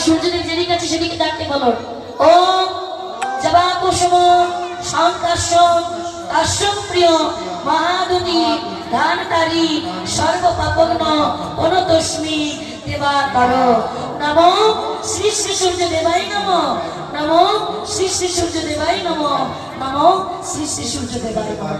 সূর্যদেব যেদিকে আছে সেদিকে ডাকতে বলো। ও জবা কুসুম সংকাশ্যম কাশ্যম প্রিয় মহাদুতি ধানতারি সর্বপাপগ্ন অনতস্মি দেবাকার। নমো শ্রী শ্রী সূর্যদেবায় নমো। নমো শ্রী শ্রী সূর্যদেবায় নমো। নমো শ্রী শ্রী সূর্যদেবায় নমো।